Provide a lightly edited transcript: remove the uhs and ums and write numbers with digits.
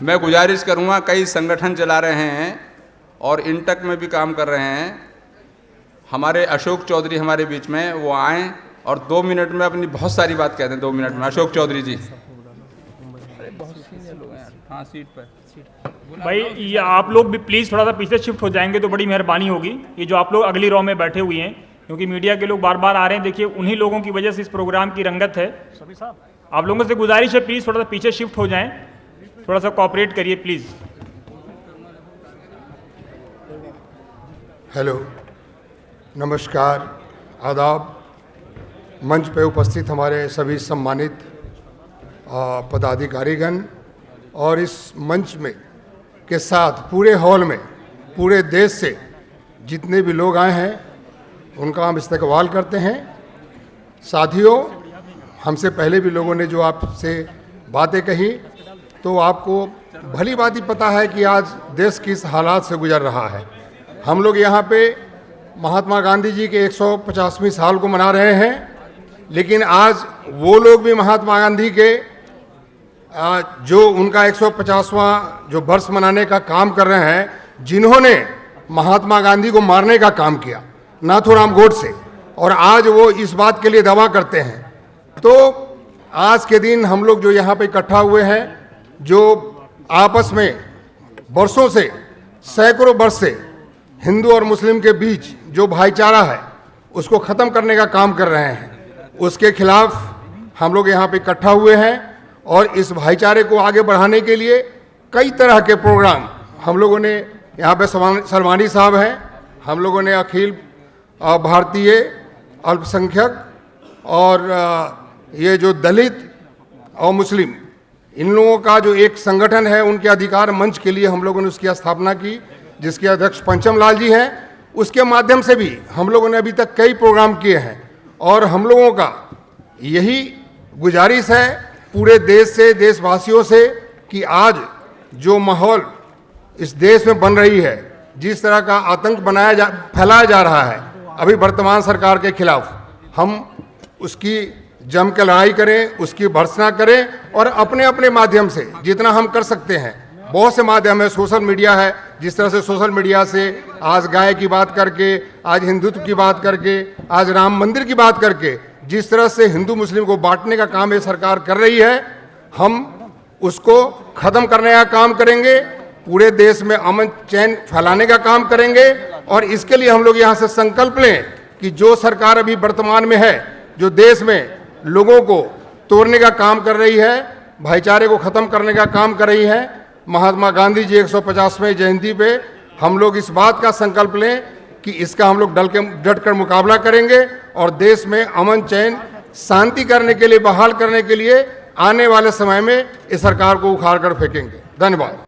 मैं गुजारिश करूंगा, कई संगठन चला रहे हैं और इंटक में भी काम कर रहे हैं, हमारे अशोक चौधरी हमारे बीच में, वो आएँ और 2 मिनट में अपनी बहुत सारी बात कहते हैं। 2 मिनट में अशोक चौधरी जी। अरे बहुत सीनियर लोग हैं यार। हाँ, सीट पर भाई ये आप लोग भी प्लीज़ थोड़ा सा पीछे शिफ्ट हो जाएंगे तो बड़ी मेहरबानी होगी। ये जो आप लोग अगली रो में बैठे हुए हैं, क्योंकि मीडिया के लोग बार बार आ रहे हैं, देखिए उन्हीं लोगों की वजह से इस प्रोग्राम की रंगत है। सभी साहब, आप लोगों से गुजारिश है प्लीज़ थोड़ा सा पीछे शिफ्ट हो जाएं, थोड़ा सा कोऑपरेट करिए प्लीज़। हेलो, नमस्कार, आदाब। मंच पे उपस्थित हमारे सभी सम्मानित पदाधिकारीगण और इस मंच में के साथ पूरे हॉल में पूरे देश से जितने भी लोग आए हैं उनका हम इस्तकबाल करते हैं। साथियों, हमसे पहले भी लोगों ने जो आपसे बातें कही, तो आपको भली भांति पता है कि आज देश किस हालात से गुजर रहा है। हम लोग यहाँ पे महात्मा गांधी जी के 150वीं साल को मना रहे हैं, लेकिन आज वो लोग भी महात्मा गांधी के जो उनका 150वां जो वर्ष मनाने का काम कर रहे हैं, जिन्होंने महात्मा गांधी को मारने का काम किया, नाथूराम गोडसे, और आज वो इस बात के लिए दावा करते हैं। तो आज के दिन हम लोग जो यहाँ पे इकट्ठा हुए हैं, जो आपस में वर्षों से, सैकड़ों वर्ष से हिंदू और मुस्लिम के बीच जो भाईचारा है उसको ख़त्म करने का काम कर रहे हैं, उसके खिलाफ हम लोग यहाँ पे इकट्ठा हुए हैं। और इस भाईचारे को आगे बढ़ाने के लिए कई तरह के प्रोग्राम हम लोगों ने, यहाँ पे सरवानी साहब हैं, हम लोगों ने अखिल भारतीय अल्पसंख्यक और ये जो दलित और मुस्लिम, इन लोगों का जो एक संगठन है, उनके अधिकार मंच के लिए हम लोगों ने उसकी स्थापना की, जिसके अध्यक्ष पंचम लाल जी हैं। उसके माध्यम से भी हम लोगों ने अभी तक कई प्रोग्राम किए हैं और हम लोगों का यही गुजारिश है पूरे देश से, देशवासियों से, कि आज जो माहौल इस देश में बन रही है, जिस तरह का आतंक फैलाया जा रहा है अभी वर्तमान सरकार के खिलाफ, हम उसकी जम के लड़ाई करें, उसकी भर्त्सना करें और अपने अपने माध्यम से जितना हम कर सकते हैं। बहुत से माध्यम है, सोशल मीडिया है, जिस तरह से सोशल मीडिया से आज गाय की बात करके, आज हिंदुत्व की बात करके, आज राम मंदिर की बात करके, जिस तरह से हिंदू मुस्लिम को बांटने का काम ये सरकार कर रही है, हम उसको ख़त्म करने का काम करेंगे, पूरे देश में अमन चैन फैलाने का काम करेंगे। और इसके लिए हम लोग यहाँ से संकल्प लें कि जो सरकार अभी वर्तमान में है, जो देश में लोगों को तोड़ने का काम कर रही है, भाईचारे को ख़त्म करने का काम कर रही है, महात्मा गांधी जी 150वें जयंती पे हम लोग इस बात का संकल्प लें कि इसका हम लोग डट कर मुकाबला करेंगे और देश में अमन चैन शांति करने के लिए, बहाल करने के लिए आने वाले समय में इस सरकार को उखाड़ कर फेंकेंगे। धन्यवाद।